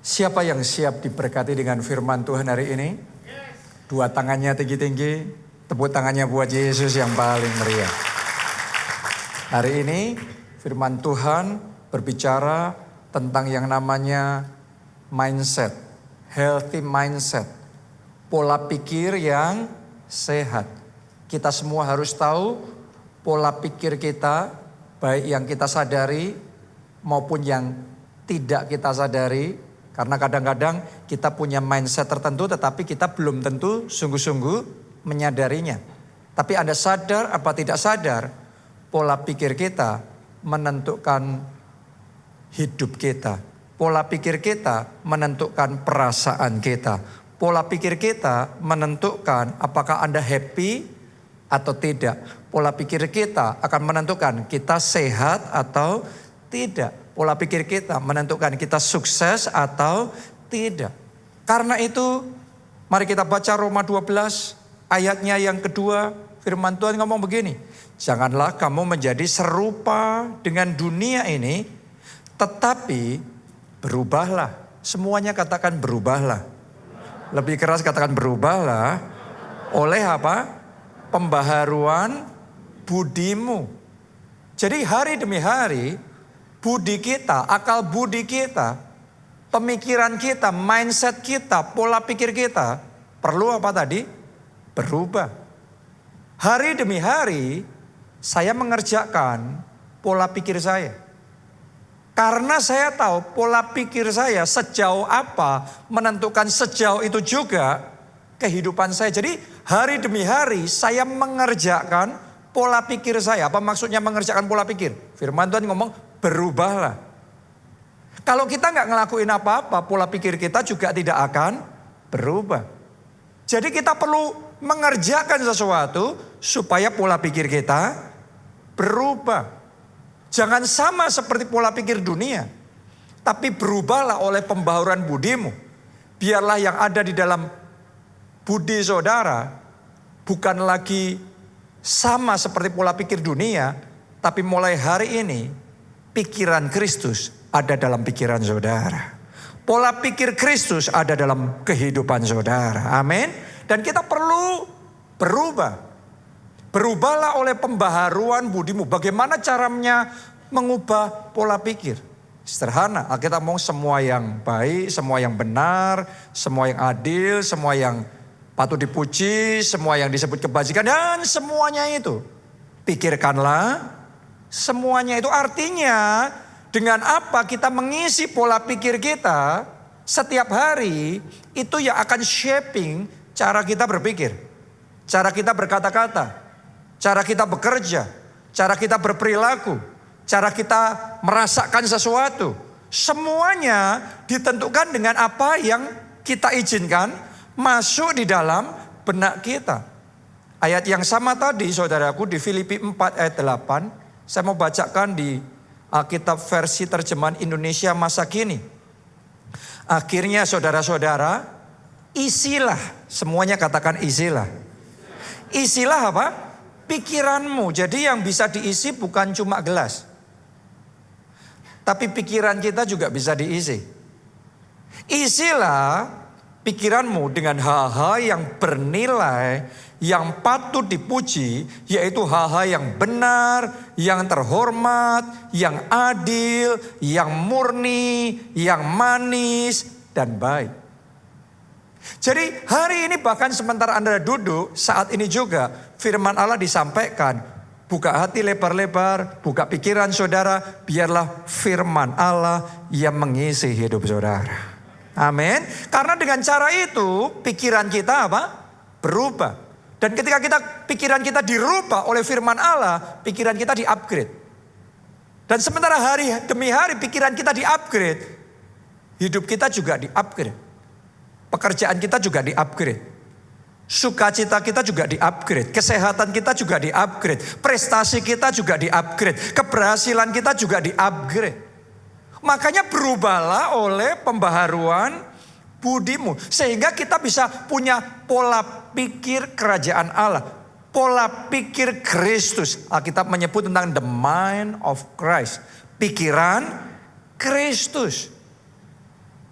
Siapa yang siap diberkati dengan firman Tuhan hari ini? Dua tangannya tinggi-tinggi, tepuk tangannya buat Yesus yang paling meriah. Hari ini firman Tuhan berbicara tentang yang namanya mindset, healthy mindset, pola pikir yang sehat. Kita semua harus tahu pola pikir kita, baik yang kita sadari maupun yang tidak kita sadari. Karena kadang-kadang kita punya mindset tertentu tetapi kita belum tentu sungguh-sungguh menyadarinya. Tapi Anda sadar apa tidak sadar, pola pikir kita menentukan hidup kita. Pola pikir kita menentukan perasaan kita. Pola pikir kita menentukan apakah Anda happy atau tidak. Pola pikir kita akan menentukan kita sehat atau tidak. Pola pikir kita menentukan kita sukses atau tidak. Karena itu mari kita baca Roma 12 ayatnya yang kedua. Firman Tuhan ngomong begini. Janganlah kamu menjadi serupa dengan dunia ini. Tetapi berubahlah. Semuanya katakan berubahlah. Lebih keras katakan berubahlah. Oleh apa? Pembaharuan budimu. Jadi hari demi hari budi kita, akal budi kita, pemikiran kita, mindset kita, pola pikir kita perlu apa tadi? Berubah. Hari demi hari saya mengerjakan pola pikir saya. Karena saya tahu pola pikir saya sejauh apa menentukan sejauh itu juga kehidupan saya. Jadi hari demi hari saya mengerjakan pola pikir saya. Apa maksudnya mengerjakan pola pikir? Firman Tuhan ngomong berubahlah. Kalau kita nggak ngelakuin apa-apa, pola pikir kita juga tidak akan berubah. Jadi kita perlu mengerjakan sesuatu supaya pola pikir kita berubah. Jangan sama seperti pola pikir dunia. Tapi berubahlah oleh pembaharuan budimu. Biarlah yang ada di dalam budi saudara bukan lagi sama seperti pola pikir dunia. Tapi mulai hari ini pikiran Kristus ada dalam pikiran saudara. Pola pikir Kristus ada dalam kehidupan saudara. Amin. Dan kita perlu berubah. Berubahlah oleh pembaharuan budimu. Bagaimana caranya mengubah pola pikir? Sederhana. Kita mau semua yang baik, semua yang benar, semua yang adil, semua yang patut dipuji, semua yang disebut kebajikan dan semuanya itu. Pikirkanlah semuanya itu, artinya dengan apa kita mengisi pola pikir kita setiap hari, itu yang akan shaping cara kita berpikir, cara kita berkata-kata, cara kita bekerja, cara kita berperilaku, cara kita merasakan sesuatu. Semuanya ditentukan dengan apa yang kita izinkan masuk di dalam benak kita. Ayat yang sama tadi saudaraku di Filipi 4 ayat 8. Saya mau bacakan di Alkitab versi terjemahan Indonesia masa kini. Akhirnya saudara-saudara, isilah, semuanya katakan isilah. Isilah apa? Pikiranmu. Jadi yang bisa diisi bukan cuma gelas. Tapi pikiran kita juga bisa diisi. Isilah pikiranmu dengan hal-hal yang bernilai, yang patut dipuji, yaitu hal-hal yang benar, yang terhormat, yang adil, yang murni, yang manis, dan baik. Jadi hari ini bahkan sementara Anda duduk, saat ini juga firman Allah disampaikan. Buka hati lebar-lebar, buka pikiran saudara, biarlah firman Allah yang mengisi hidup saudara. Amin. Karena dengan cara itu pikiran kita apa? Berubah. Dan ketika pikiran kita dirubah oleh firman Allah, pikiran kita di-upgrade. Dan sementara hari demi hari pikiran kita di-upgrade, hidup kita juga di-upgrade. Pekerjaan kita juga di-upgrade. Sukacita kita juga di-upgrade. Kesehatan kita juga di-upgrade. Prestasi kita juga di-upgrade. Keberhasilan kita juga di-upgrade. Makanya berubahlah oleh pembaharuan budimu. Sehingga kita bisa punya pola pikir kerajaan Allah. Pola pikir Kristus. Alkitab menyebut tentang the mind of Christ. Pikiran Kristus.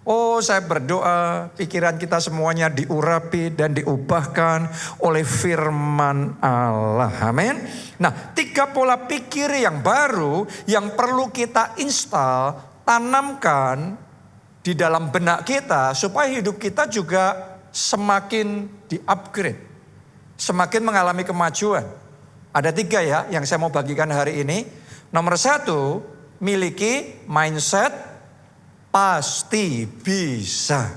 Oh, saya berdoa pikiran kita semuanya diurapi dan diubahkan oleh firman Allah. Amin. Nah, 3 pola pikir yang baru yang perlu kita install, tanamkan di dalam benak kita supaya hidup kita juga semakin di-upgrade, semakin mengalami kemajuan. Ada 3 ya yang saya mau bagikan hari ini. Nomor 1, miliki mindset pasti bisa.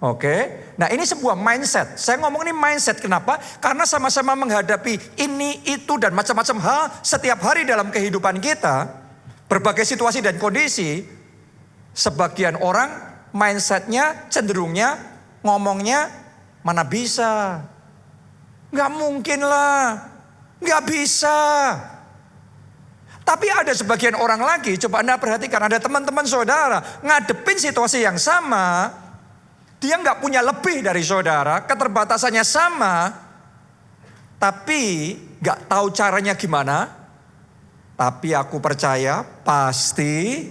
Oke. Nah, ini sebuah mindset. Saya ngomong ini mindset. Kenapa? Karena sama-sama menghadapi ini, itu, dan macam-macam hal setiap hari dalam kehidupan kita. Berbagai situasi dan kondisi. Sebagian orang mindsetnya cenderungnya ngomongnya mana bisa. Gak mungkin lah. Gak bisa. Tapi ada sebagian orang lagi, coba Anda perhatikan, ada teman-teman saudara ngadepin situasi yang sama, dia nggak punya lebih dari saudara, keterbatasannya sama, tapi nggak tahu caranya gimana. Tapi aku percaya pasti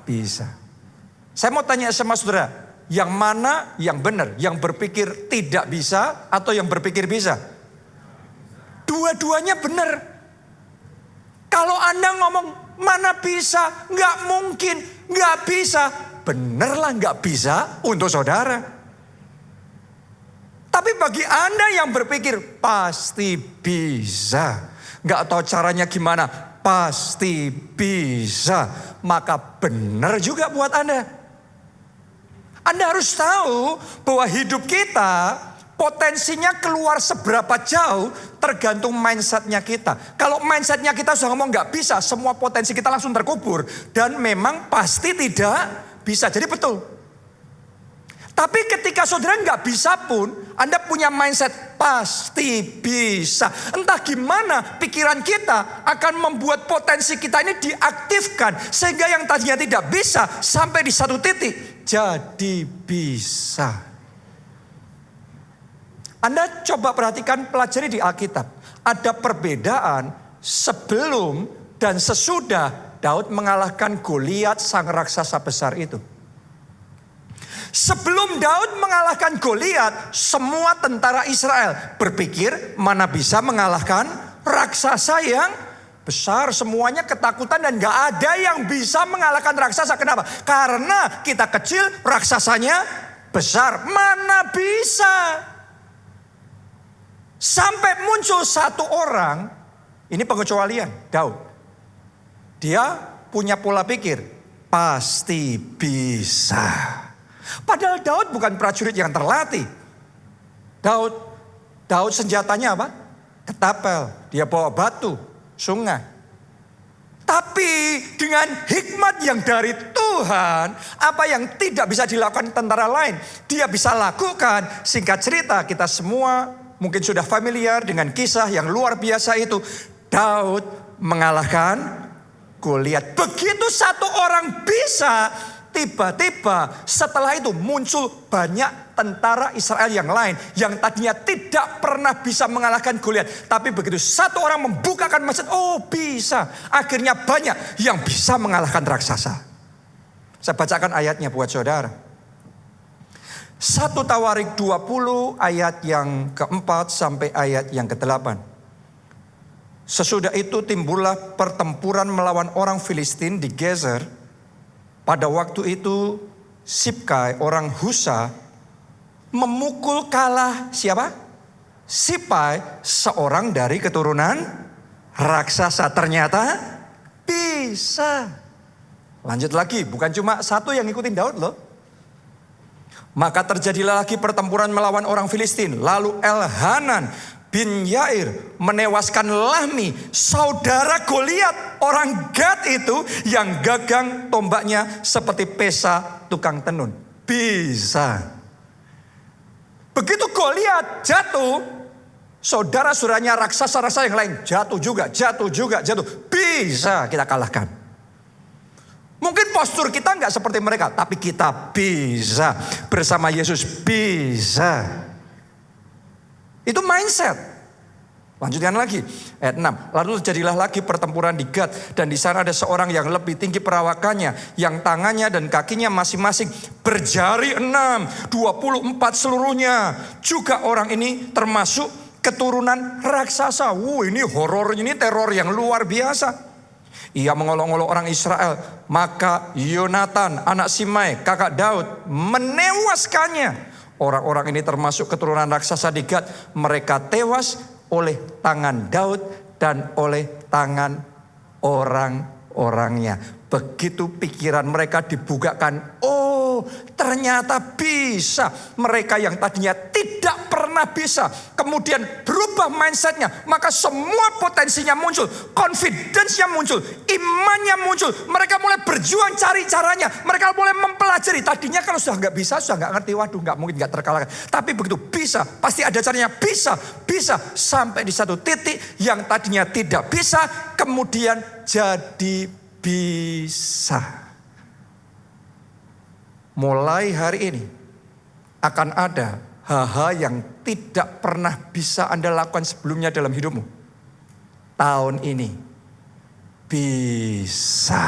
bisa. Saya mau tanya sama saudara, yang mana yang benar? Yang berpikir tidak bisa atau yang berpikir bisa? Dua-duanya benar. Kalau Anda ngomong mana bisa, nggak mungkin, nggak bisa. Benerlah nggak bisa untuk saudara. Tapi bagi Anda yang berpikir pasti bisa. Nggak tahu caranya gimana, pasti bisa. Maka benar juga buat Anda. Anda harus tahu bahwa hidup kita potensinya keluar seberapa jauh tergantung mindsetnya kita. Kalau mindsetnya kita sudah ngomong nggak bisa, semua potensi kita langsung terkubur. Dan memang pasti tidak bisa. Jadi betul. Tapi ketika saudara nggak bisa pun, Anda punya mindset pasti bisa. Entah gimana pikiran kita akan membuat potensi kita ini diaktifkan. Sehingga yang tadinya tidak bisa sampai di satu titik jadi bisa. Anda coba perhatikan, pelajari di Alkitab. Ada perbedaan sebelum dan sesudah Daud mengalahkan Goliat sang raksasa besar itu. Sebelum Daud mengalahkan Goliat, semua tentara Israel berpikir mana bisa mengalahkan raksasa yang besar. Semuanya ketakutan dan gak ada yang bisa mengalahkan raksasa. Kenapa? Karena kita kecil, raksasanya besar. Mana bisa? Sampai muncul satu orang, ini pengecualian, Daud. Dia punya pola pikir, pasti bisa. Padahal Daud bukan prajurit yang terlatih. Daud senjatanya apa? Ketapel, dia bawa batu, sungai. Tapi dengan hikmat yang dari Tuhan, apa yang tidak bisa dilakukan tentara lain, dia bisa lakukan. Singkat cerita, kita semua mungkin sudah familiar dengan kisah yang luar biasa itu. Daud mengalahkan Goliat. Begitu satu orang bisa, tiba-tiba setelah itu muncul banyak tentara Israel yang lain yang tadinya tidak pernah bisa mengalahkan Goliat. Tapi begitu satu orang membukakan mindset, oh bisa. Akhirnya banyak yang bisa mengalahkan raksasa. Saya bacakan ayatnya buat saudara. 1 Tawarik 20 ayat yang ke-4 sampai ayat yang ke-8. Sesudah itu timbullah pertempuran melawan orang Filistin di Gezer. Pada waktu itu Sibkai orang Husa memukul kalah siapa? Sipai, seorang dari keturunan raksasa. Ternyata bisa. Lanjut lagi, bukan cuma satu yang ngikutin Daud loh. Maka terjadilah lagi pertempuran melawan orang Filistin. Lalu Elhanan bin Yair menewaskan Lahmi, saudara Goliat, orang Gad itu yang gagang tombaknya seperti pesa tukang tenun. Bisa. Begitu Goliat jatuh, saudara-saudaranya raksasa-raksasa yang lain jatuh juga. Bisa kita kalahkan. Mungkin postur kita nggak seperti mereka, tapi kita bisa. Bersama Yesus bisa. Itu mindset. Lanjutkan lagi, ayat 6. Lalu terjadilah lagi pertempuran di Gad, dan di sana ada seorang yang lebih tinggi perawakannya, yang tangannya dan kakinya masing-masing berjari 6, 24 seluruhnya. Juga orang ini termasuk keturunan raksasa. Ini horornya, ini teror yang luar biasa. Ia mengolok-olok orang Israel. Maka Yonatan, anak Simei, kakak Daud, menewaskannya. Orang-orang ini termasuk keturunan raksasa di Gad. Mereka tewas oleh tangan Daud dan oleh tangan orang-orangnya. Begitu pikiran mereka dibukakan, oh ternyata bisa. Mereka yang tadinya tidak pernah bisa, kemudian berubah mindsetnya, maka semua potensinya muncul, confidence-nya muncul, imannya muncul. Mereka mulai berjuang cari caranya, mereka mulai mempelajari. Tadinya kalau sudah nggak bisa, sudah nggak ngerti, waduh nggak mungkin, nggak terkalahkan. Tapi begitu bisa, pasti ada caranya, bisa sampai di satu titik yang tadinya tidak bisa, kemudian jadi bisa. Mulai hari ini akan ada hal-hal yang tidak pernah bisa Anda lakukan sebelumnya dalam hidupmu. Tahun ini bisa.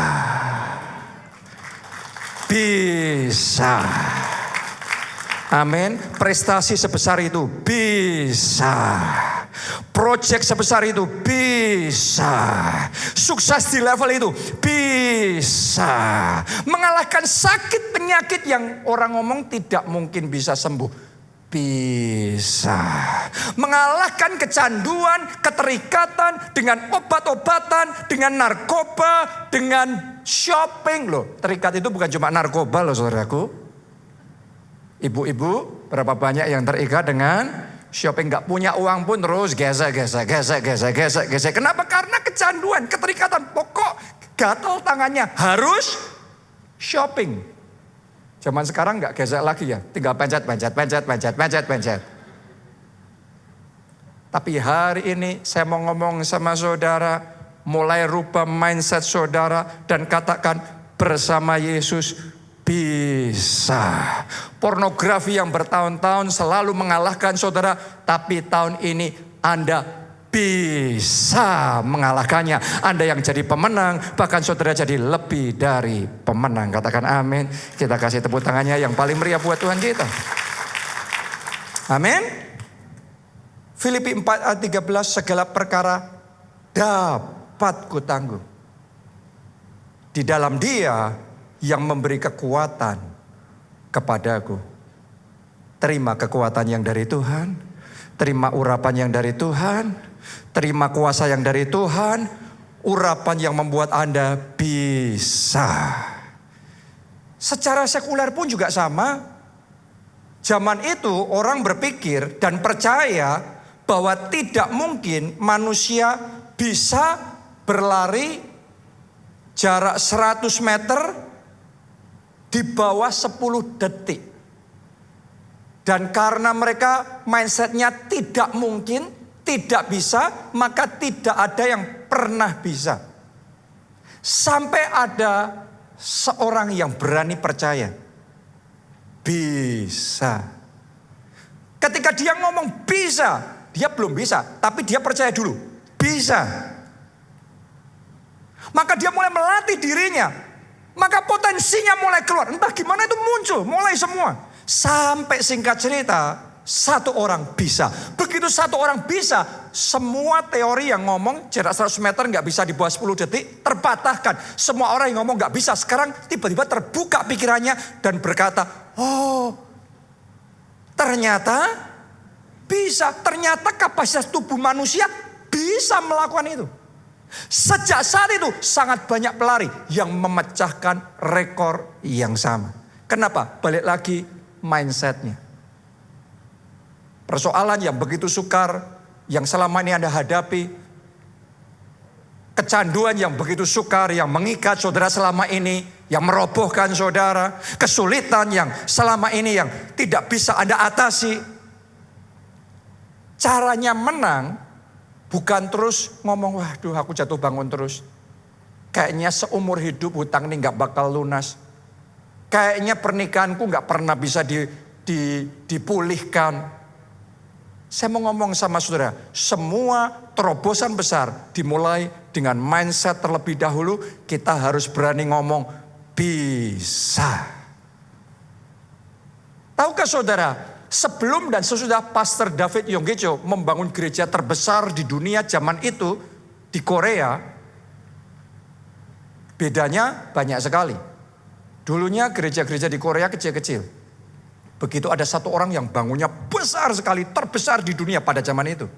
Bisa. Amin. Prestasi sebesar itu bisa. Project sebesar itu bisa. Sukses di level itu bisa. Mengalahkan sakit penyakit yang orang ngomong tidak mungkin bisa sembuh. Bisa. Mengalahkan kecanduan, keterikatan dengan obat-obatan, dengan narkoba, dengan shopping. Loh, terikat itu bukan cuma narkoba loh saudaraku. Ibu-ibu, berapa banyak yang terikat dengan shopping, gak punya uang pun terus gesek. Kenapa? Karena kecanduan, keterikatan. Pokok gatel tangannya harus shopping. Zaman sekarang gak gesek lagi ya, tinggal pencet. Tapi hari ini saya mau ngomong sama saudara, mulai rubah mindset saudara dan katakan bersama Yesus bisa. Pornografi yang bertahun-tahun selalu mengalahkan saudara, tapi tahun ini Anda bisa mengalahkannya. Anda yang jadi pemenang, bahkan saudara jadi lebih dari pemenang. Katakan amin. Kita kasih tepuk tangannya yang paling meriah buat Tuhan kita. Amin. Filipi 4 ayat 13, segala perkara dapat kutanggung di dalam Dia yang memberi kekuatan kepadaku. Terima kekuatan yang dari Tuhan, terima urapan yang dari Tuhan, terima kuasa yang dari Tuhan, urapan yang membuat Anda bisa. Secara sekuler pun juga sama. Zaman itu orang berpikir dan percaya bahwa tidak mungkin manusia bisa berlari jarak 100 meter di bawah 10 detik. Dan karena mereka mindsetnya tidak mungkin, tidak bisa, maka tidak ada yang pernah bisa. Sampai ada seorang yang berani percaya. Bisa. Ketika dia ngomong bisa, dia belum bisa, tapi dia percaya dulu. Bisa. Maka dia mulai melatih dirinya. Maka potensinya mulai keluar. Entah gimana itu muncul. Mulai semua. Sampai singkat cerita. Satu orang bisa. Begitu satu orang bisa. Semua teori yang ngomong jarak 100 meter gak bisa di bawah 10 detik. Terpatahkan. Semua orang yang ngomong gak bisa. Sekarang tiba-tiba terbuka pikirannya. Dan berkata. Oh. Ternyata bisa. Ternyata kapasitas tubuh manusia bisa melakukan itu. Sejak saat itu sangat banyak pelari yang memecahkan rekor yang sama. Kenapa? Balik lagi mindsetnya. Persoalan yang begitu sukar yang selama ini Anda hadapi. Kecanduan yang begitu sukar yang mengikat saudara selama ini. Yang merobohkan saudara. Kesulitan yang selama ini yang tidak bisa Anda atasi. Caranya menang bukan terus ngomong, waduh aku jatuh bangun terus. Kayaknya seumur hidup hutang ini gak bakal lunas. Kayaknya pernikahanku gak pernah bisa dipulihkan. Saya mau ngomong sama saudara, semua terobosan besar dimulai dengan mindset terlebih dahulu. Kita harus berani ngomong, bisa. Tahukah saudara, sebelum dan sesudah Pastor David Yonggi membangun gereja terbesar di dunia zaman itu, di Korea, bedanya banyak sekali. Dulunya gereja-gereja di Korea kecil-kecil. Begitu ada satu orang yang bangunnya besar sekali, terbesar di dunia pada zaman itu.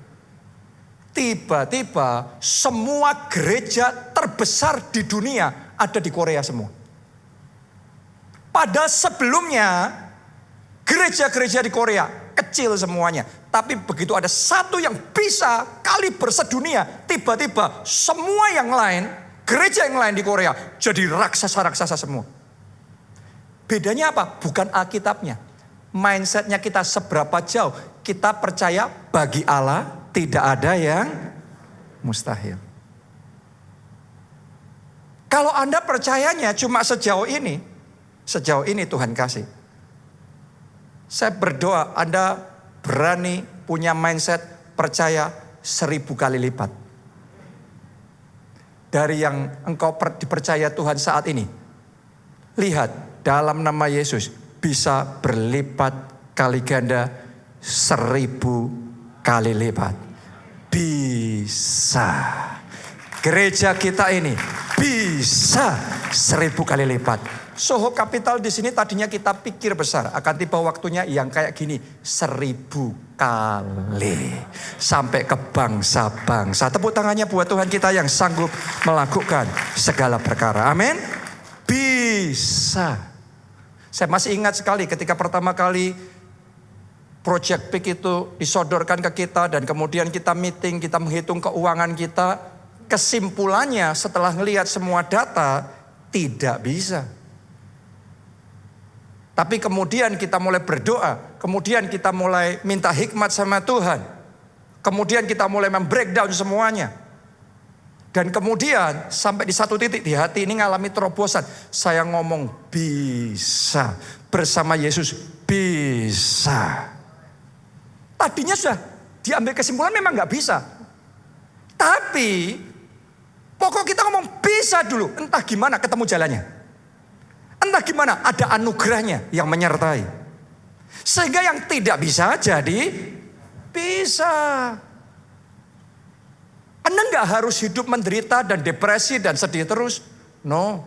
Tiba-tiba semua gereja terbesar di dunia ada di Korea semua. Pada sebelumnya gereja-gereja di Korea kecil semuanya. Tapi begitu ada satu yang bisa kaliber sedunia, tiba-tiba semua yang lain, gereja yang lain di Korea jadi raksasa-raksasa semua. Bedanya apa? Bukan Alkitabnya. Mindsetnya kita seberapa jauh kita percaya bagi Allah tidak ada yang mustahil. Kalau Anda percayanya cuma sejauh ini Tuhan kasih. Saya berdoa Anda berani punya mindset percaya 1000 kali lipat. Dari yang engkau dipercaya Tuhan saat ini. Lihat dalam nama Yesus. Bisa berlipat kali ganda 1000 kali lipat. Bisa. Gereja kita ini bisa 1000 kali lipat. Soho Capital di sini tadinya kita pikir besar. Akan tiba waktunya yang kayak gini 1000 kali. Sampai ke bangsa-bangsa. Tepuk tangannya buat Tuhan kita yang sanggup melakukan segala perkara. Amin. Bisa. Saya masih ingat sekali ketika pertama kali Project Peak itu disodorkan ke kita dan kemudian kita meeting, kita menghitung keuangan kita. Kesimpulannya setelah melihat semua data, tidak bisa. Tapi kemudian kita mulai berdoa, kemudian kita mulai minta hikmat sama Tuhan. Kemudian kita mulai membreakdown semuanya. Dan kemudian sampai di satu titik di hati ini ngalami terobosan. Saya ngomong bisa. Bersama Yesus bisa. Tadinya sudah diambil kesimpulan memang gak bisa. Tapi pokok kita ngomong bisa dulu. Entah gimana ketemu jalannya. Entah gimana ada anugerahnya yang menyertai. Sehingga yang tidak bisa jadi bisa. Anda nggak harus hidup menderita dan depresi dan sedih terus. No.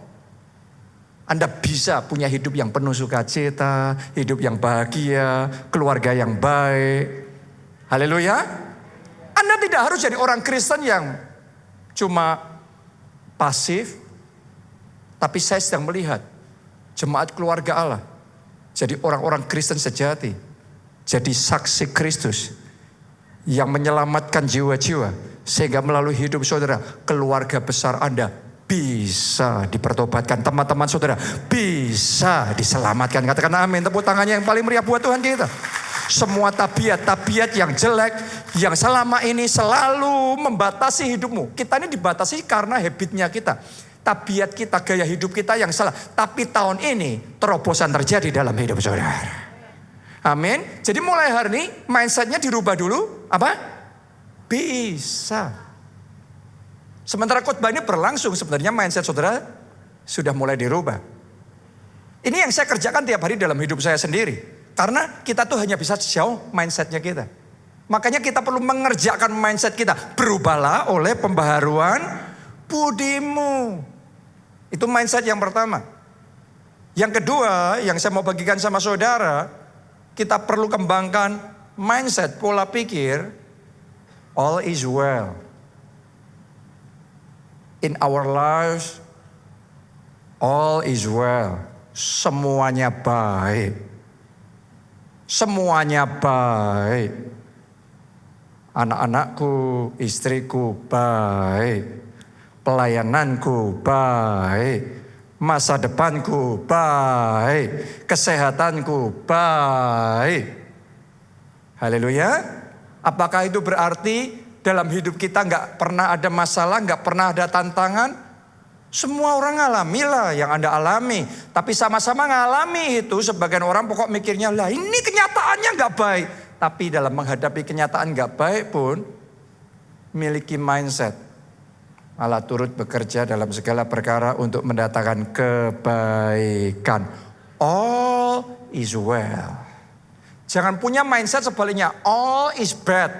Anda bisa punya hidup yang penuh sukacita, hidup yang bahagia, keluarga yang baik. Haleluya. Anda tidak harus jadi orang Kristen yang cuma pasif. Tapi saya sedang melihat jemaat keluarga Allah. Jadi orang-orang Kristen sejati. Jadi saksi Kristus yang menyelamatkan jiwa-jiwa. Sehingga melalui hidup saudara, keluarga besar Anda bisa dipertobatkan. Teman-teman saudara bisa diselamatkan. Katakan amin. Tepuk tangannya yang paling meriah buat Tuhan kita. Semua tabiat yang jelek, yang selama ini selalu membatasi hidupmu. Kita ini dibatasi karena habitnya kita. Tabiat kita, gaya hidup kita yang salah. Tapi tahun ini terobosan terjadi dalam hidup saudara. Amin. Jadi mulai hari ini mindsetnya dirubah dulu. Apa? Bisa. Sementara khotbah ini berlangsung, sebenarnya mindset saudara sudah mulai dirubah. Ini yang saya kerjakan tiap hari dalam hidup saya sendiri. Karena kita tuh hanya bisa sejauh mindsetnya kita. Makanya kita perlu mengerjakan mindset kita. Berubahlah oleh pembaharuan budimu. Itu mindset yang pertama. Yang kedua yang saya mau bagikan sama saudara, kita perlu kembangkan mindset, pola pikir. All is well. In our lives, all is well. Semuanya baik. Semuanya baik. Anak-anakku, istriku baik. Pelayananku baik. Masa depanku baik. Kesehatanku baik. Haleluya. Apakah itu berarti dalam hidup kita gak pernah ada masalah, gak pernah ada tantangan? Semua orang alamilah yang Anda alami. Tapi sama-sama ngalami itu, sebagian orang pokok mikirnya, lah ini kenyataannya gak baik. Tapi dalam menghadapi kenyataan gak baik pun, miliki mindset. Allah turut bekerja dalam segala perkara untuk mendatangkan kebaikan. All is well. Jangan punya mindset sebaliknya, all is bad.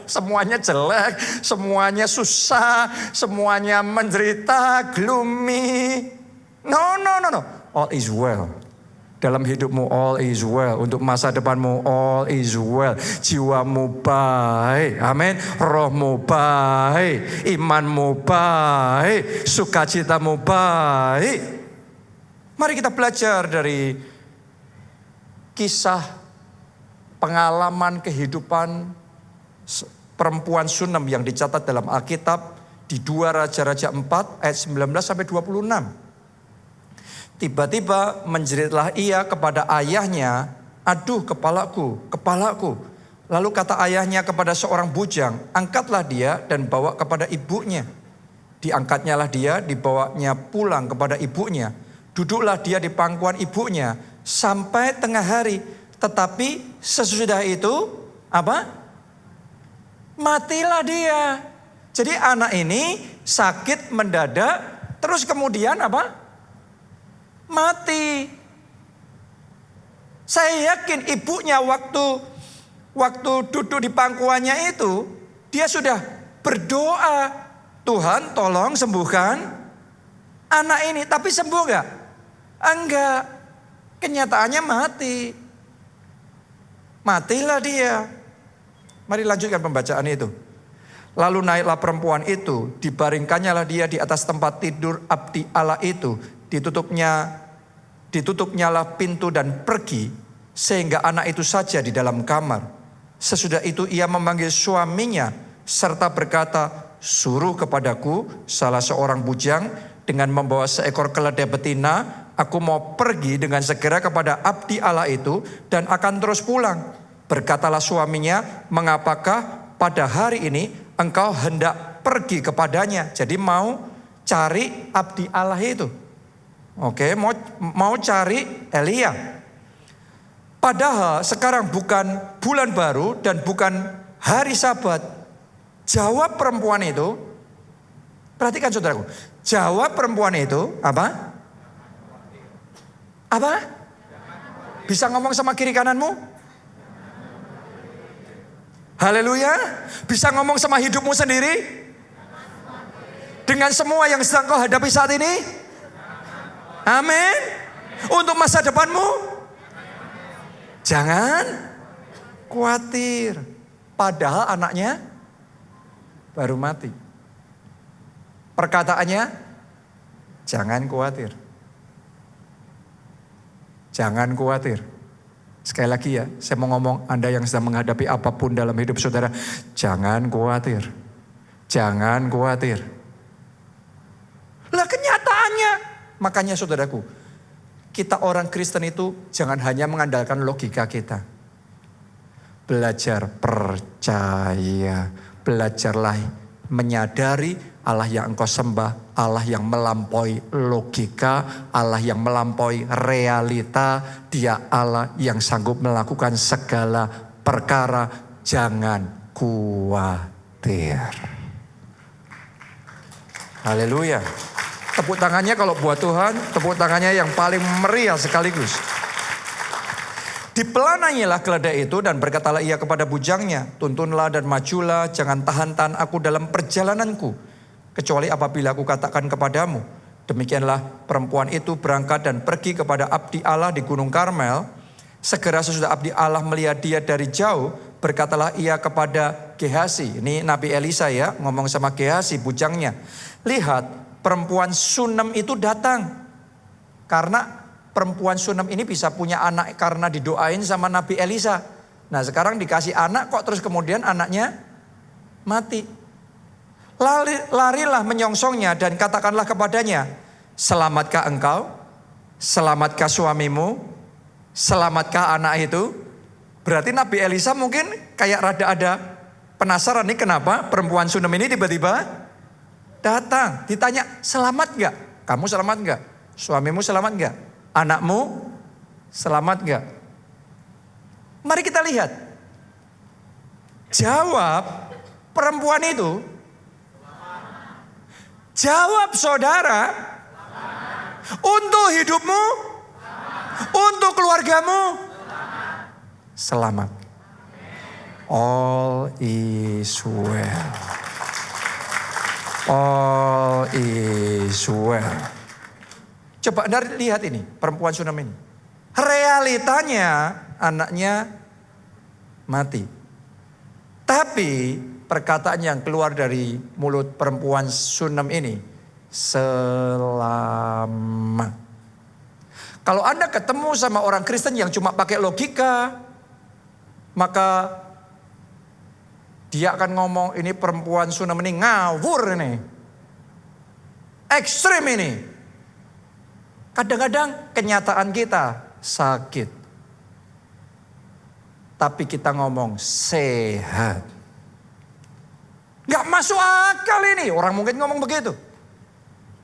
Semuanya jelek, semuanya susah, semuanya menderita, gloomy. No. All is well. Dalam hidupmu all is well. Untuk masa depanmu all is well. Jiwamu baik. Amin. Rohmu baik. Imanmu baik. Sukacitamu baik. Mari kita belajar dari kisah pengalaman kehidupan perempuan Sunem yang dicatat dalam Alkitab di 2 Raja-Raja 4 ayat 19 sampai 26. Tiba-tiba menjeritlah ia kepada ayahnya, "Aduh kepalaku, kepalaku." Lalu kata ayahnya kepada seorang bujang, "Angkatlah dia dan bawa kepada ibunya." Diangkatnyalah dia, dibawanya pulang kepada ibunya. Duduklah dia di pangkuan ibunya sampai tengah hari. Tetapi sesudah itu apa? Matilah dia. Jadi anak ini sakit mendadak, terus kemudian apa? Mati. Saya yakin ibunya waktu duduk di pangkuannya itu, dia sudah berdoa, "Tuhan tolong sembuhkan anak ini." Tapi sembuh enggak? Enggak. Kenyataannya mati. Matilah dia. Mari lanjutkan pembacaan itu. Lalu naiklah perempuan itu, dibaringkannyalah dia di atas tempat tidur abdi Allah itu. Ditutupnyalah pintu dan pergi, sehingga anak itu saja di dalam kamar. Sesudah itu ia memanggil suaminya, serta berkata, "Suruh kepadaku salah seorang bujang dengan membawa seekor keledai betina. Aku mau pergi dengan segera kepada abdi Allah itu dan akan terus pulang." Berkatalah suaminya, "Mengapakah pada hari ini engkau hendak pergi kepadanya?" Jadi mau cari abdi Allah itu. Oke, mau cari Elia. Padahal sekarang bukan bulan baru dan bukan hari Sabat. Jawab perempuan itu, perhatikan saudaraku. Jawab perempuan itu apa? Apa? Bisa ngomong sama kiri kananmu? Haleluya. Bisa ngomong sama hidupmu sendiri? Dengan semua yang sedang kau hadapi saat ini? Amin. Untuk masa depanmu? Jangan khawatir. Padahal anaknya baru mati. Perkataannya, jangan khawatir. Jangan khawatir. Sekali lagi ya, saya mau ngomong, Anda yang sedang menghadapi apapun dalam hidup saudara, jangan khawatir. Jangan khawatir. Lah kenyataannya, makanya saudaraku, kita orang Kristen itu jangan hanya mengandalkan logika kita. Belajar percaya, belajarlah menyadari Allah yang engkau sembah, Allah yang melampaui logika, Allah yang melampaui realita. Dia Allah yang sanggup melakukan segala perkara. Jangan khawatir. Haleluya. Tepuk tangannya kalau buat Tuhan, tepuk tangannya yang paling meriah sekaligus. Dipelanangilah keledai itu dan berkatalah ia kepada bujangnya, "Tuntunlah dan majulah, jangan tahan-tahan aku dalam perjalananku. Kecuali apabila aku katakan kepadamu." Demikianlah perempuan itu berangkat dan pergi kepada abdi Allah di Gunung Karmel. Segera sesudah abdi Allah melihat dia dari jauh, berkatalah ia kepada Gehazi. Ini Nabi Elisa ya, ngomong sama Gehazi bujangnya. "Lihat, perempuan Sunem itu datang." Karena perempuan Sunem ini bisa punya anak karena didoain sama Nabi Elisa. Nah sekarang dikasih anak kok terus kemudian anaknya mati. Larilah menyongsongnya dan katakanlah kepadanya, "Selamatkah engkau? Selamatkah suamimu? Selamatkah anak itu?" Berarti Nabi Elisa mungkin kayak rada ada penasaran nih kenapa perempuan Sunem ini tiba-tiba datang. Ditanya, "Selamat gak? Kamu selamat gak? Suamimu selamat gak? Anakmu selamat gak?" Mari kita lihat. Jawab perempuan itu. Jawab saudara. Untuk hidupmu. Untuk keluargamu. Selamat. All is well. All is well. Coba Anda lihat ini, perempuan Sunam ini. Realitanya anaknya mati. Tapi perkataan yang keluar dari mulut perempuan Sunam ini, selamat. Kalau Anda ketemu sama orang Kristen yang cuma pakai logika, maka dia akan ngomong, ini perempuan Sunam ini ngawur ini. Ekstrim ini. Kadang-kadang kenyataan kita sakit. Tapi kita ngomong sehat. Gak masuk akal ini. Orang mungkin ngomong begitu.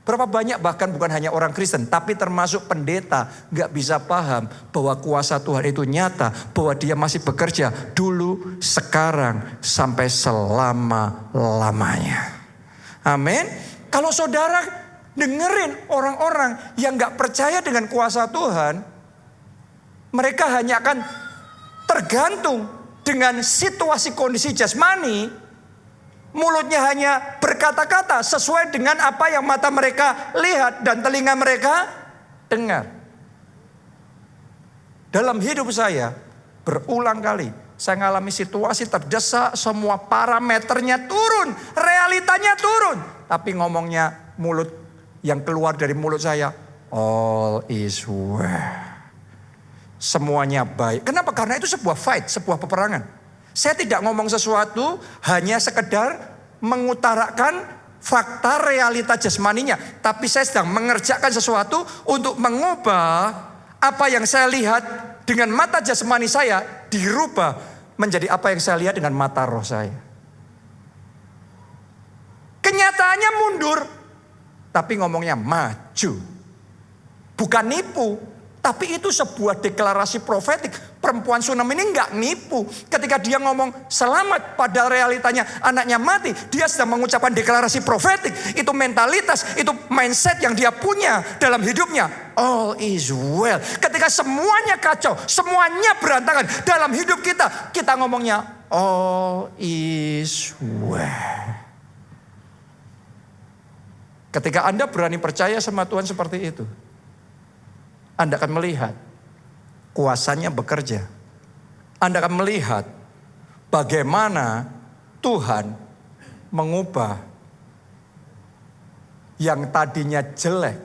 Berapa banyak bahkan bukan hanya orang Kristen, tapi termasuk pendeta gak bisa paham bahwa kuasa Tuhan itu nyata, bahwa dia masih bekerja dulu, sekarang, sampai selama-lamanya. Amin. Kalau saudara dengerin orang-orang yang gak percaya dengan kuasa Tuhan, mereka hanya akan tergantung dengan situasi kondisi jasmani. Mulutnya hanya berkata-kata sesuai dengan apa yang mata mereka lihat dan telinga mereka dengar. Dalam hidup saya berulang kali saya mengalami situasi terdesak, semua parameternya turun, realitanya turun. Tapi ngomongnya mulut yang keluar dari mulut saya, all is well. Semuanya baik. Kenapa? Karena itu sebuah fight, sebuah peperangan. Saya tidak ngomong sesuatu hanya sekedar mengutarakan fakta realita jasmaninya. Tapi saya sedang mengerjakan sesuatu untuk mengubah apa yang saya lihat dengan mata jasmani saya dirubah menjadi apa yang saya lihat dengan mata roh saya. Kenyataannya mundur, tapi ngomongnya maju. Bukan nipu, tapi itu sebuah deklarasi profetik. Perempuan Sunam ini enggak nipu. Ketika dia ngomong selamat, padahal realitanya anaknya mati, dia sedang mengucapkan deklarasi profetik. Itu mentalitas, itu mindset yang dia punya dalam hidupnya. All is well. Ketika semuanya kacau, semuanya berantakan dalam hidup kita, kita ngomongnya all is well. Ketika Anda berani percaya sama Tuhan seperti itu, Anda akan melihat kuasanya bekerja. Anda akan melihat bagaimana Tuhan mengubah yang tadinya jelek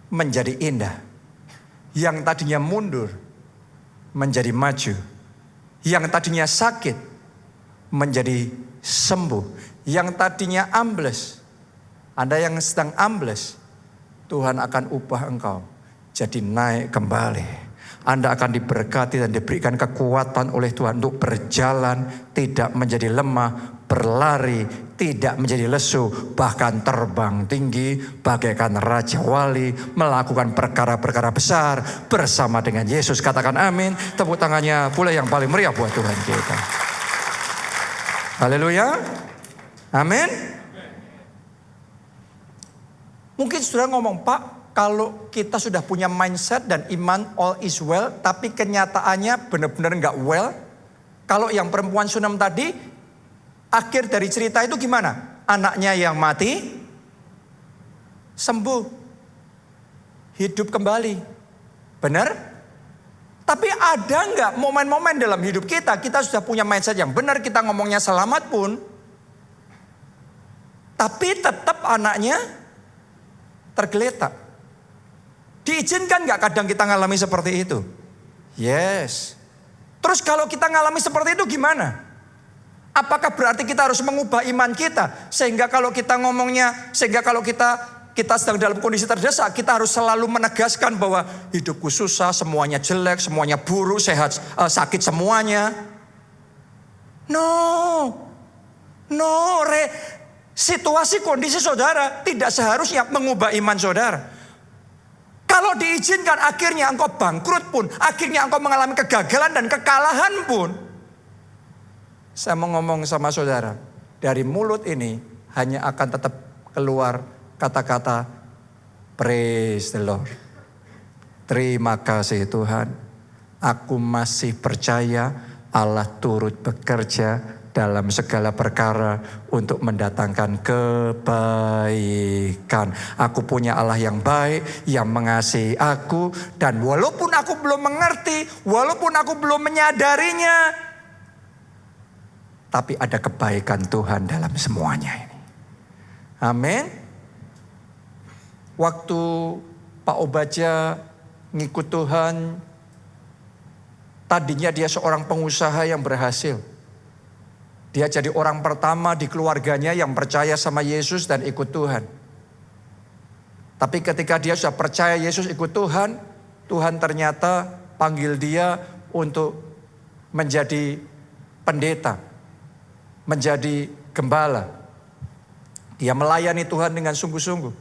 menjadi indah. Yang tadinya mundur menjadi maju. Yang tadinya sakit menjadi sembuh. Yang tadinya ambles. Anda yang sedang ambles, Tuhan akan ubah engkau jadi naik kembali. Anda akan diberkati dan diberikan kekuatan oleh Tuhan untuk berjalan, tidak menjadi lemah, berlari, tidak menjadi lesu, bahkan terbang tinggi bagaikan Raja Wali, melakukan perkara-perkara besar bersama dengan Yesus. Katakan amin. Tepuk tangannya pula yang paling meriah buat Tuhan kita. Haleluya. Amin. Mungkin saudara ngomong, Pak, kalau kita sudah punya mindset dan iman all is well, tapi kenyataannya benar-benar enggak well. Kalau yang perempuan Sunam tadi, akhir dari cerita itu gimana? Anaknya yang mati, sembuh, hidup kembali. Benar? Tapi ada enggak momen-momen dalam hidup kita, kita sudah punya mindset yang benar, kita ngomongnya selamat pun, tapi tetap anaknya tergeletak. Diizinkan gak kadang kita ngalami seperti itu? Yes. Terus kalau kita ngalami seperti itu gimana? Apakah berarti kita harus mengubah iman kita? Sehingga kalau kita ngomongnya, sehingga kalau kita sedang dalam kondisi terdesak, kita harus selalu menegaskan bahwa hidupku susah, semuanya jelek, semuanya buruk, sehat, sakit semuanya. Situasi kondisi saudara tidak seharusnya mengubah iman saudara. Kalau diizinkan akhirnya engkau bangkrut pun, akhirnya engkau mengalami kegagalan dan kekalahan pun, Saya mau ngomong sama saudara, dari mulut ini hanya akan tetap keluar kata-kata praise the Lord. Terima kasih Tuhan, aku masih percaya Allah turut bekerja dalam segala perkara untuk mendatangkan kebaikan. Aku punya Allah yang baik, yang mengasihi aku. Dan walaupun aku belum mengerti, walaupun aku belum menyadarinya, tapi ada kebaikan Tuhan dalam semuanya ini. Amin. Waktu Pak Obaja ngikut Tuhan, tadinya dia seorang pengusaha yang berhasil. Dia jadi orang pertama di keluarganya yang percaya sama Yesus dan ikut Tuhan. Tapi ketika dia sudah percaya Yesus, ikut Tuhan, Tuhan ternyata panggil dia untuk menjadi pendeta, menjadi gembala. Dia melayani Tuhan dengan sungguh-sungguh.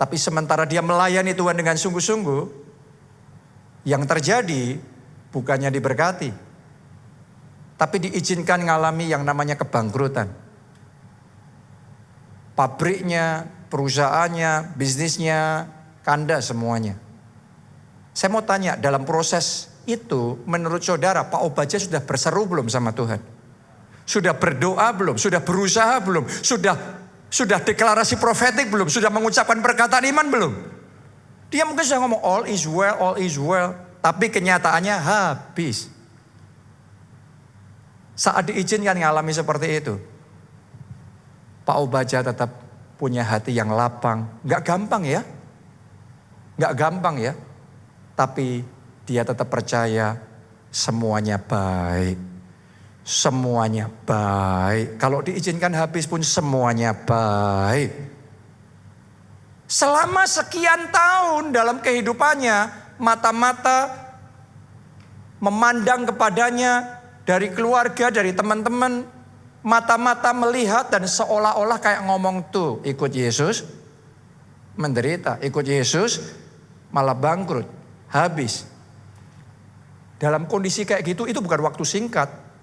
Tapi sementara dia melayani Tuhan dengan sungguh-sungguh, yang terjadi bukannya diberkati, tapi diizinkan ngalami yang namanya kebangkrutan. Pabriknya, perusahaannya, bisnisnya kandas semuanya. Saya mau tanya, dalam proses itu menurut saudara Pak Obaja sudah berseru belum sama Tuhan? Sudah berdoa belum? Sudah berusaha belum? Sudah deklarasi profetik belum? Sudah mengucapkan perkataan iman belum? Dia mungkin sudah ngomong all is well. Tapi kenyataannya habis. Saat diizinkan ngalami seperti itu, Pak Obaja tetap punya hati yang lapang. Gak gampang ya. Tapi dia tetap percaya semuanya baik. Semuanya baik. Kalau diizinkan habis pun semuanya baik. Selama sekian tahun dalam kehidupannya, mata-mata memandang kepadanya dari keluarga, dari teman-teman. Mata-mata melihat dan seolah-olah kayak ngomong tuh, ikut Yesus menderita, ikut Yesus malah bangkrut, habis. Dalam kondisi kayak gitu itu bukan waktu singkat.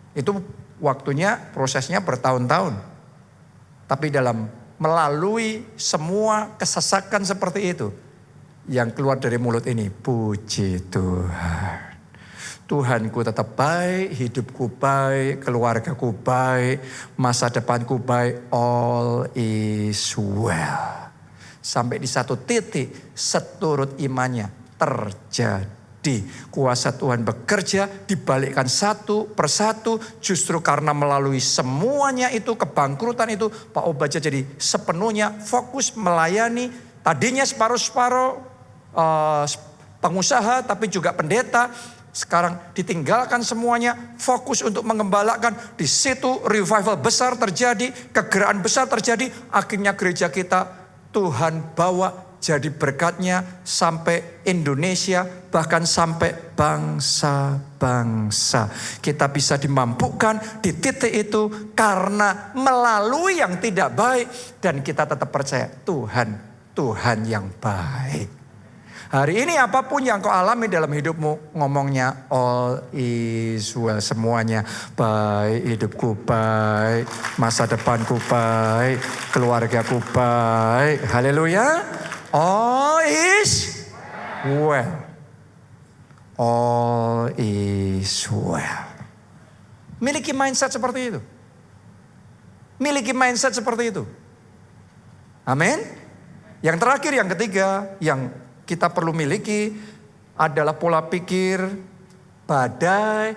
Itu waktunya, prosesnya bertahun-tahun. Tapi melalui semua kesesakan seperti itu, yang keluar dari mulut ini, puji Tuhan. Tuhanku tetap baik, hidupku baik, keluargaku baik, masa depanku baik, all is well. Sampai di satu titik, seturut imannya terjadi. Kuasa Tuhan bekerja, dibalikkan satu persatu. Justru karena melalui semuanya itu, kebangkrutan itu, Pak Obaja jadi sepenuhnya fokus melayani. Tadinya separuh-separuh pengusaha, tapi juga pendeta. Sekarang ditinggalkan semuanya, fokus untuk mengembalakan. Di situ revival besar terjadi, kegeraan besar terjadi. Akhirnya gereja kita Tuhan bawa jadi berkatnya sampai Indonesia, bahkan sampai bangsa-bangsa. Kita bisa dimampukan di titik itu karena melalui yang tidak baik. Dan kita tetap percaya Tuhan yang baik. Hari ini apapun yang kau alami dalam hidupmu, ngomongnya all is well, semuanya baik, hidupku baik, masa depanku baik, keluargaku baik. Haleluya. All is well. All is well. Miliki mindset seperti itu. Miliki mindset seperti itu. Amin. Yang terakhir, yang ketiga, yang kita perlu miliki adalah pola pikir badai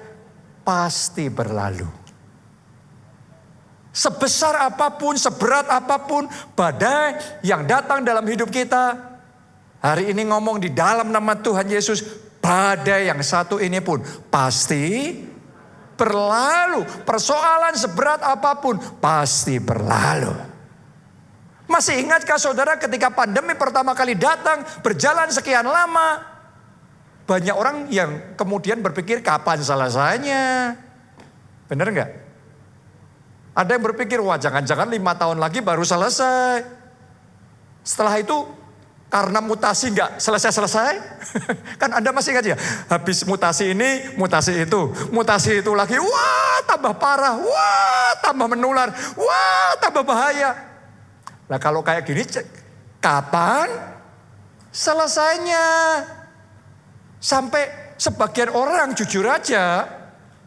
pasti berlalu. Sebesar apapun, seberat apapun badai yang datang dalam hidup kita. Hari ini ngomong di dalam nama Tuhan Yesus, badai yang satu ini pun pasti berlalu. Persoalan seberat apapun pasti berlalu. Masih ingatkah saudara ketika pandemi pertama kali datang, berjalan sekian lama, banyak orang yang kemudian berpikir kapan selesainya. Benar enggak? Ada yang berpikir, wah jangan-jangan 5 tahun lagi baru selesai. Setelah itu Karena mutasi nggak selesai-selesai. Kan Anda masih ingat ya, habis mutasi ini, mutasi itu lagi, wah tambah parah, wah tambah menular, wah tambah bahaya. Nah kalau kayak gini, kapan selesainya? Sampai sebagian orang jujur aja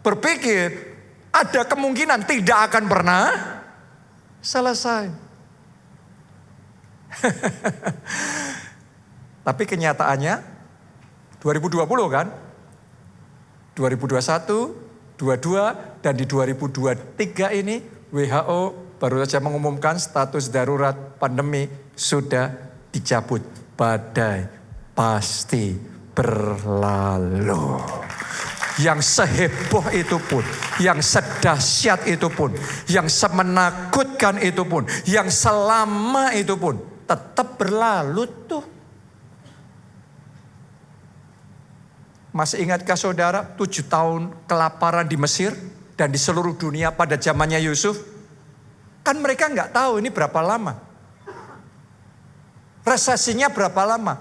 berpikir ada kemungkinan tidak akan pernah selesai. Tapi kenyataannya 2020 kan, 2021, 22 dan di 2023 ini WHO baru saja mengumumkan status darurat pandemi sudah dicabut. Badai pasti berlalu. Yang seheboh itu pun, yang sedahsyat itu pun, yang semenakutkan itu pun, yang selama itu pun tetap berlalu tuh. Masih ingatkah saudara 7 tahun kelaparan di Mesir dan di seluruh dunia pada zamannya Yusuf? Kan mereka nggak tahu ini berapa lama. Resesinya berapa lama?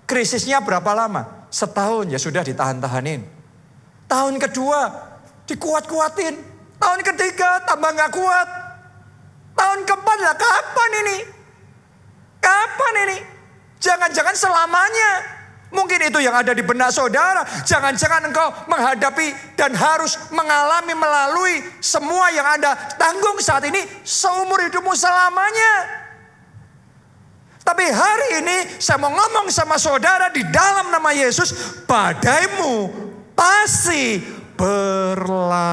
Krisisnya berapa lama? Setahun ya sudah ditahan-tahanin. Tahun kedua dikuat-kuatin. Tahun ketiga tambah nggak kuat. Tahun keempat lah kapan ini? Kapan ini? Jangan-jangan selamanya. Mungkin itu yang ada di benak saudara. Jangan-jangan engkau menghadapi dan harus mengalami melalui semua yang Anda tanggung saat ini seumur hidupmu selamanya. Tapi hari ini saya mau ngomong sama saudara di dalam nama Yesus, badaimu pasti berlalu.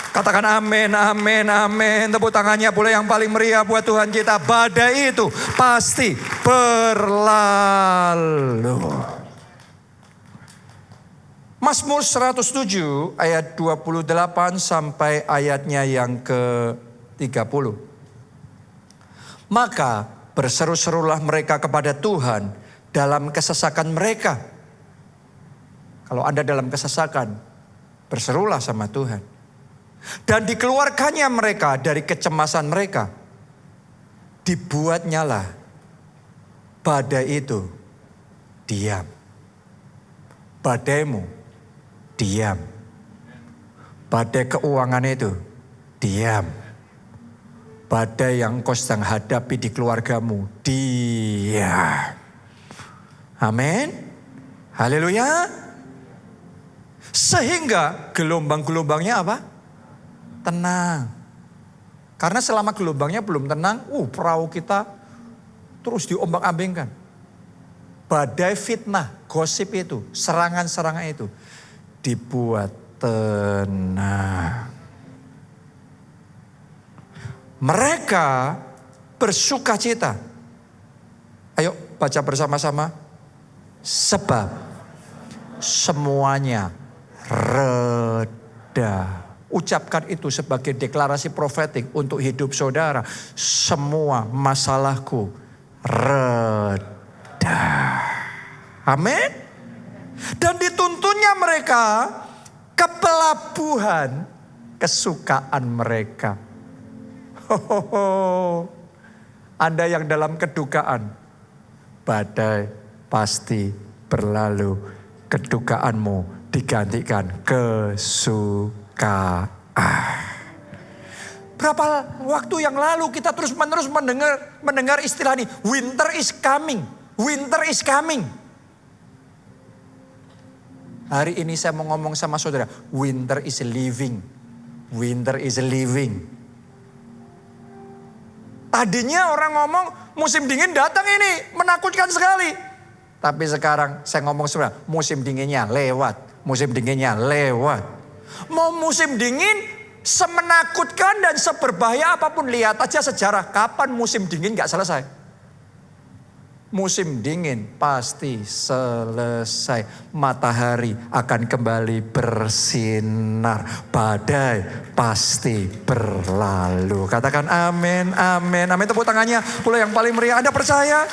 Katakan amin, amin, amin. Tepuk tangannya boleh yang paling meriah buat Tuhan kita. Badai itu pasti berlalu. Mazmur 107 ayat 28 sampai ayatnya yang ke-30. Maka berseru-serulah mereka kepada Tuhan dalam kesesakan mereka. Kalau Anda dalam kesesakan, berserulah sama Tuhan. Dan dikeluarkannya mereka dari kecemasan mereka. Dibuatnyalah badai itu diam. Badaimu diam. Badai keuangan itu diam. Badai yang kau sedang hadapi di keluargamu diam. Amin. Haleluya. Sehingga gelombang-gelombangnya apa? Tenang. Karena selama gelombangnya belum tenang, perahu kita terus diombang-ambingkan. Badai fitnah, gosip itu, serangan-serangan itu dibuat tenang. Mereka bersuka cita. Ayo baca bersama-sama. Sebab semuanya reda. Ucapkan itu sebagai deklarasi profetik untuk hidup saudara. Semua masalahku reda. Amin. Dan dituntunnya mereka ke pelabuhan kesukaan mereka. Anda yang dalam kedukaan, badai pasti berlalu. Kedukaanmu digantikan kesukaan. Berapa waktu yang lalu kita terus-menerus mendengar istilah ini, winter is coming, winter is coming. Hari ini saya mau ngomong sama saudara, winter is leaving, winter is leaving. Tadinya orang ngomong musim dingin datang ini, menakutkan sekali. Tapi sekarang saya ngomong saudara, musim dinginnya lewat, musim dinginnya lewat. Mau musim dingin semenakutkan dan seberbahaya apapun, lihat aja sejarah kapan musim dingin gak selesai. Musim dingin pasti selesai. Matahari akan kembali bersinar. Badai pasti berlalu. Katakan amin, amin, amin. Tepuk tangannya pula yang paling meriah. Anda percaya?